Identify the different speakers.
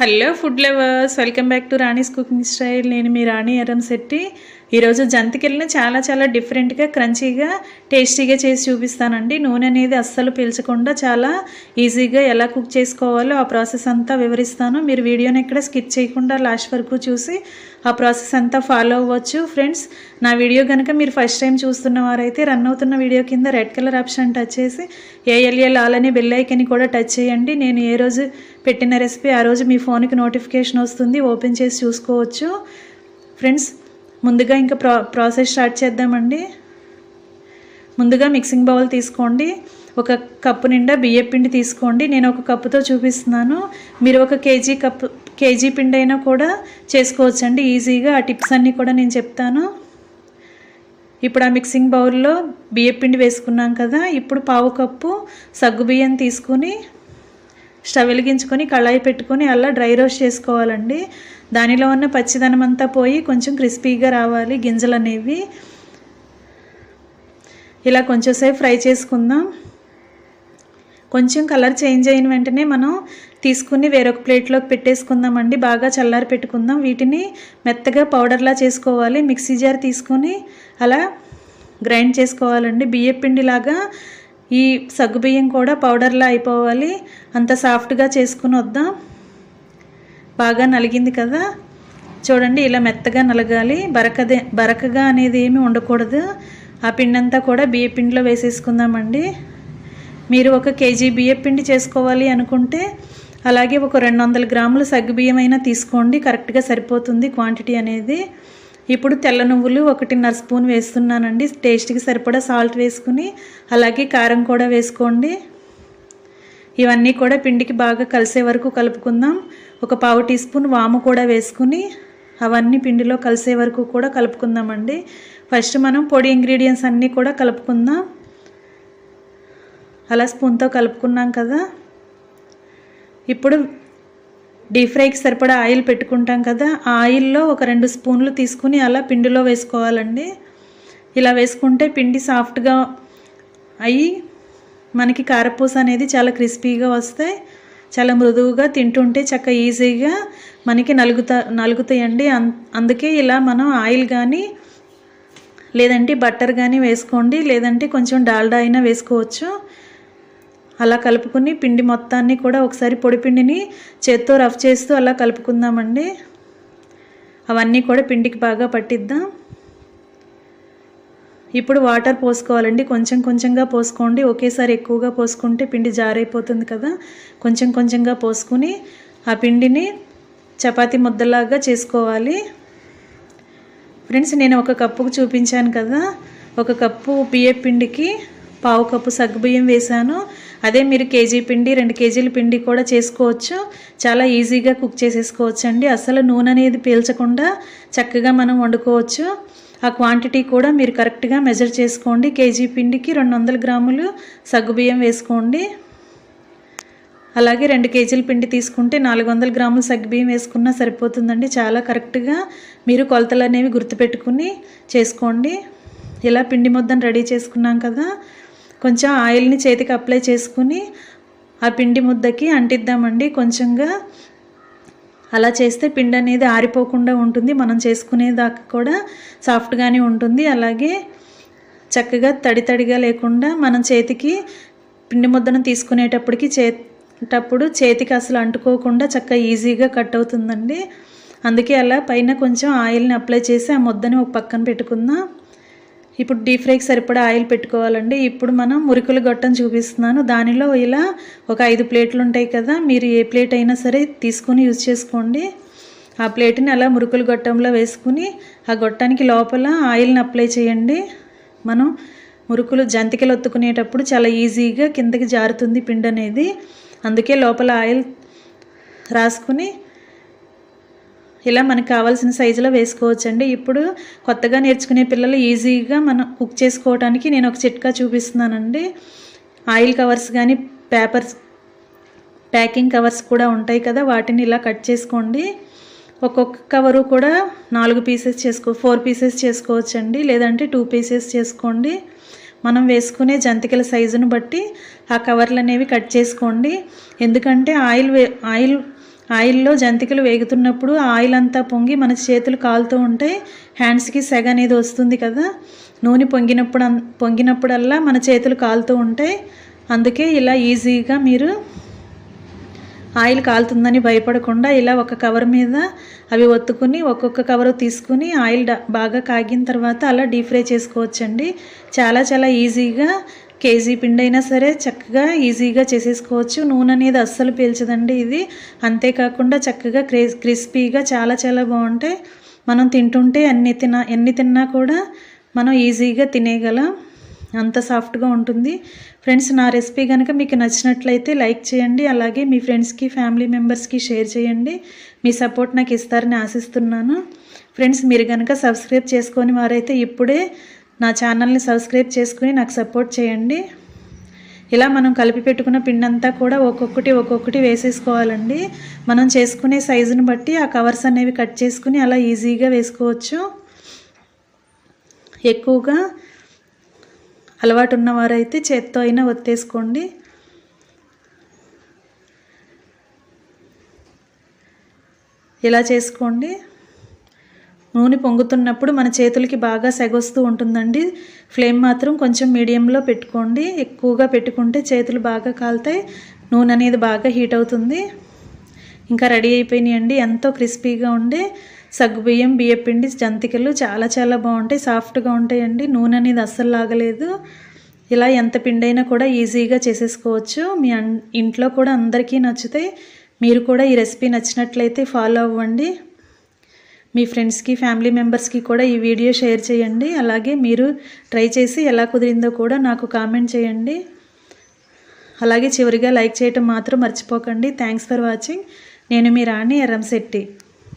Speaker 1: Hello food lovers, welcome back to Rani's cooking style. నేను మీ రాణి ఎర్రంశెట్టి. ఈరోజు జంతికలను చాలా డిఫరెంట్గా, క్రంచీగా, టేస్టీగా చేసి చూపిస్తానండి. నూనె అనేది అస్సలు పీల్చకుండా చాలా ఈజీగా ఎలా కుక్ చేసుకోవాలో ఆ ప్రాసెస్ అంతా వివరిస్తాను. మీరు వీడియోని ఎక్కడ స్కిప్ చేయకుండా లాస్ట్ వరకు చూసి ఆ ప్రాసెస్ అంతా ఫాలో అవ్వచ్చు. ఫ్రెండ్స్, నా వీడియో కనుక మీరు ఫస్ట్ టైం చూస్తున్న వారైతే రన్ అవుతున్న వీడియో కింద రెడ్ కలర్ ఆప్షన్ టచ్ చేసి ఏఎల్ఎల్ ఆల్ అనే బెల్ ఐకాన్ని కూడా టచ్ చేయండి. నేను ఏ రోజు పెట్టిన రెసిపీ ఆ రోజు మీ ఫోన్కి నోటిఫికేషన్ వస్తుంది, ఓపెన్ చేసి చూసుకోవచ్చు. ఫ్రెండ్స్, ముందుగా ఇంకా ప్రాసెస్ స్టార్ట్ చేద్దామండి. ముందుగా మిక్సింగ్ బౌల్ తీసుకోండి. ఒక కప్పు నిండా బియ్యం పిండి తీసుకోండి. నేను ఒక కప్పుతో చూపిస్తున్నాను. మీరు ఒక కేజీ పిండి అయినా కూడా చేసుకోవచ్చండి ఈజీగా. ఆ టిప్స్ అన్నీ కూడా నేను చెప్తాను. ఇప్పుడు ఆ మిక్సింగ్ బౌల్లో బియ్యం పిండి వేసుకున్నాం కదా. ఇప్పుడు పావు కప్పు సగ్గుబియ్యం తీసుకుని స్టవ్ వెలిగించుకొని కళాయి పెట్టుకొని అలా డ్రై రోస్ట్ చేసుకోవాలండి. దానిలో ఉన్న పచ్చిదనం అంతా పోయి కొంచెం క్రిస్పీగా రావాలి గింజలు అనేవి. ఇలా కొంచెం సేపు ఫ్రై చేసుకుందాం. కొంచెం కలర్ చేంజ్ అయిన వెంటనే మనం తీసుకుని వేరొక ప్లేట్లోకి పెట్టేసుకుందామండి. బాగా చల్లారి పెట్టుకుందాం. వీటిని మెత్తగా పౌడర్లా చేసుకోవాలి. మిక్సీ జార్ తీసుకొని అలా గ్రైండ్ చేసుకోవాలండి. బియ్యం పిండిలాగా ఈ సగ్గుబియ్యం కూడా పౌడర్లా అయిపోవాలి. అంత సాఫ్ట్గా చేసుకుని వద్దాం. బాగా నలిగింది కదా, చూడండి ఇలా మెత్తగా నలగాలి. బరకగా అనేది ఏమీ ఉండకూడదు. ఆ పిండి అంతా కూడా బియ్యం పిండిలో వేసేసుకుందామండి. మీరు ఒక కేజీ బియ్యం పిండి చేసుకోవాలి అనుకుంటే అలాగే ఒక 200 గ్రాముల సగ్గుబియ్యం అయినా తీసుకోండి. కరెక్ట్గా సరిపోతుంది క్వాంటిటీ అనేది. ఇప్పుడు తెల్ల నువ్వులు 1.5 స్పూన్ వేస్తున్నానండి. టేస్ట్కి సరిపడా సాల్ట్ వేసుకుని అలాగే కారం కూడా వేసుకోండి. ఇవన్నీ కూడా పిండికి బాగా కలిసే వరకు కలుపుకుందాం. ఒక పావు టీ స్పూన్ వాము కూడా వేసుకుని అవన్నీ పిండిలో కలిసే వరకు కూడా కలుపుకుందామండి. ఫస్ట్ మనం పొడి ఇంగ్రీడియంట్స్ అన్నీ కూడా కలుపుకుందాం. అలా స్పూన్తో కలుపుకున్నాం కదా. ఇప్పుడు డీప్ ఫ్రైకి సరిపడా ఆయిల్ పెట్టుకుంటాం కదా. ఆ ఆయిల్లో ఒక 2 స్పూన్లు తీసుకుని అలా పిండిలో వేసుకోవాలండి. ఇలా వేసుకుంటే పిండి సాఫ్ట్గా అయ్యి మనకి కారపూస అనేది చాలా క్రిస్పీగా వస్తాయి. చాలా మృదువుగా, తింటుంటే చక్కగా ఈజీగా మనకి నలుగుతాయండి. అందుకే ఇలా మనం ఆయిల్ కానీ లేదంటే బట్టర్ కానీ వేసుకోండి. లేదంటే కొంచెం డాల్డా అయినా వేసుకోవచ్చు. అలా కలుపుకుని పిండి మొత్తాన్ని కూడా ఒకసారి పొడి పిండిని చేత్తో రఫ్ చేస్తూ అలా కలుపుకుందామండి. అవన్నీ కూడా పిండికి బాగా పట్టిద్దాం. ఇప్పుడు వాటర్ పోసుకోవాలండి. కొంచెంగా పోసుకోండి. ఒకేసారి ఎక్కువగా పోసుకుంటే పిండి జారైపోతుంది కదా. కొంచెంగా పోసుకుని ఆ పిండిని చపాతీ ముద్దలాగా చేసుకోవాలి. ఫ్రెండ్స్, నేను ఒక కప్పుకు చూపించాను కదా. ఒక కప్పు బియ్యం పిండికి పావు కప్పు సగ్గుబియ్యం వేసాను. అదే మీరు కేజీ పిండి 2 కేజీల పిండి కూడా చేసుకోవచ్చు. చాలా ఈజీగా కుక్ చేసేసుకోవచ్చు అండి. అసలు నూనె అనేది పీల్చకుండా చక్కగా మనం వండుకోవచ్చు. ఆ క్వాంటిటీ కూడా మీరు కరెక్ట్గా మెజర్ చేసుకోండి. కేజీ పిండికి 200 గ్రాములు సగ్గుబియ్యం వేసుకోండి. అలాగే 2 కేజీల పిండి తీసుకుంటే 400 గ్రాములు సగ్గుబియ్యం వేసుకున్నా సరిపోతుందండి. చాలా కరెక్ట్గా మీరు కొలతలు అనేవి గుర్తుపెట్టుకుని చేసుకోండి. ఇలా పిండి ముద్దను రెడీ చేసుకున్నాం కదా. కొంచెం ఆయిల్ని చేతికి అప్లై చేసుకుని ఆ పిండి ముద్దకి అంటిద్దామండి. కొంచెంగా అలా చేస్తే పిండి అనేది ఆరిపోకుండా ఉంటుంది. మనం చేసుకునేదాకా కూడా సాఫ్ట్గానే ఉంటుంది. అలాగే చక్కగా తడిగా లేకుండా మనం చేతికి పిండి ముద్దను తీసుకునేటప్పటికి చేతికి అసలు అంటుకోకుండా చక్కగా ఈజీగా కట్ అవుతుందండి. అందుకే అలా పైన కొంచెం ఆయిల్ని అప్లై చేసి ఆ ముద్దని ఒక పక్కన పెట్టుకుందాం. ఇప్పుడు డీప్ ఫ్రైకి సరిపడా ఆయిల్ పెట్టుకోవాలండి. ఇప్పుడు మనం మురుకుల గొట్టం చూపిస్తున్నాను. దానిలో ఇలా ఒక 5 ప్లేట్లు ఉంటాయి కదా. మీరు ఏ ప్లేట్ అయినా సరే తీసుకొని యూజ్ చేసుకోండి. ఆ ప్లేట్ని అలా మురుకుల గొట్టంలో వేసుకుని ఆ గొట్టానికి లోపల ఆయిల్ని అప్లై చేయండి. మనం జంతికలు ఒత్తుకునేటప్పుడు చాలా ఈజీగా కిందకి జారుతుంది పిండి అనేది. అందుకే లోపల ఆయిల్ రాసుకుని ఇలా మనకు కావాల్సిన సైజులో వేసుకోవచ్చండి. ఇప్పుడు కొత్తగా నేర్చుకునే పిల్లలు ఈజీగా మనం కుక్ చేసుకోవడానికి నేను ఒక చిట్కా చూపిస్తున్నానండి. ఆయిల్ కవర్స్ కానీ ప్యాకింగ్ కవర్స్ కూడా ఉంటాయి కదా. వాటిని ఇలా కట్ చేసుకోండి. ఒక్కొక్క కవరు కూడా 4 పీసెస్ 4 పీసెస్ చేసుకోవచ్చండి. లేదంటే 2 పీసెస్ చేసుకోండి. మనం వేసుకునే జంతికల సైజును బట్టి ఆ కవర్లు అనేవి కట్ చేసుకోండి. ఎందుకంటే ఆయిల్ ఆయిల్లో జంతికలు వేగుతున్నప్పుడు ఆయిల్ అంతా పొంగి మన చేతులు కాలుతూ ఉంటే హ్యాండ్స్కి సెగ అనేది వస్తుంది కదా, నూనె పొంగినప్పుడల్లా మన చేతులు కాలుతూ ఉంటాయి. అందుకే ఇలా ఈజీగా మీరు ఆయిల్ కాలుతుందని భయపడకుండా ఇలా ఒక కవర్ మీద అవి ఒత్తుకుని ఒక్కొక్క కవర్ తీసుకుని ఆయిల్ బాగా కాగిన తర్వాత అలా డీప్ ఫ్రై చేసుకోవచ్చండి. చాలా ఈజీగా కేజీ పిండి అయినా సరే చక్కగా ఈజీగా చేసేసుకోవచ్చు. నూనె అనేది అస్సలు పీల్చదండి ఇది. అంతేకాకుండా చక్కగా క్రిస్పీగా చాలా బాగుంటాయి. మనం తింటుంటే ఎన్ని తిన్నా కూడా మనం ఈజీగా తినేయగలం, అంత సాఫ్ట్గా ఉంటుంది. ఫ్రెండ్స్, నా రెసిపీ కనుక మీకు నచ్చినట్లయితే లైక్ చేయండి. అలాగే మీ ఫ్రెండ్స్కి ఫ్యామిలీ మెంబర్స్కి షేర్ చేయండి. మీ సపోర్ట్ నాకు ఇస్తారని ఆశిస్తున్నాను. ఫ్రెండ్స్, మీరు కనుక సబ్స్క్రైబ్ చేసుకొని వారైతే ఇప్పుడే నా ఛానల్ని సబ్స్క్రైబ్ చేసుకుని నాకు సపోర్ట్ చేయండి. ఇలా మనం కలిపి పెట్టుకున్న పిండి అంతా కూడా ఒక్కొక్కటి వేసేసుకోవాలండి. మనం చేసుకునే సైజుని బట్టి ఆ కవర్స్ అనేవి కట్ చేసుకుని అలా ఈజీగా వేసుకోవచ్చు. ఎక్కువగా అలవాటు ఉన్నవారైతే చేత్తో అయినా ఒత్తేసుకోండి. ఇలా చేసుకోండి. నూనె పొంగుతున్నప్పుడు మన చేతులకి బాగా సెగొస్తూ ఉంటుందండి. ఫ్లేమ్ మాత్రం కొంచెం మీడియంలో పెట్టుకోండి. ఎక్కువగా పెట్టుకుంటే చేతులు బాగా కాలుతాయి, నూనె అనేది బాగా హీట్ అవుతుంది. ఇంకా రెడీ అయిపోయినాయండి. ఎంతో క్రిస్పీగా ఉండే సగ్గుబియ్యం బియ్యపిండి జంతికలు చాలా బాగుంటాయి, సాఫ్ట్గా ఉంటాయండి. నూనె అనేది అస్సలు లాగలేదు. ఇలా ఎంత పిండి అయినా కూడా ఈజీగా చేసేసుకోవచ్చు. మీ ఇంట్లో కూడా అందరికీ నచ్చుతాయి. మీరు కూడా ఈ రెసిపీ నచ్చినట్లయితే ఫాలో అవ్వండి. మీ ఫ్రెండ్స్కి ఫ్యామిలీ మెంబర్స్కి కూడా ఈ వీడియో షేర్ చేయండి. అలాగే మీరు ట్రై చేసి ఎలా కుదిరిందో కూడా నాకు కామెంట్ చేయండి. అలాగే చివరిగా లైక్ చేయటం మాత్రం మర్చిపోకండి. Thanks for watching. నేను మీ రాణి ఎర్రంశెట్టి.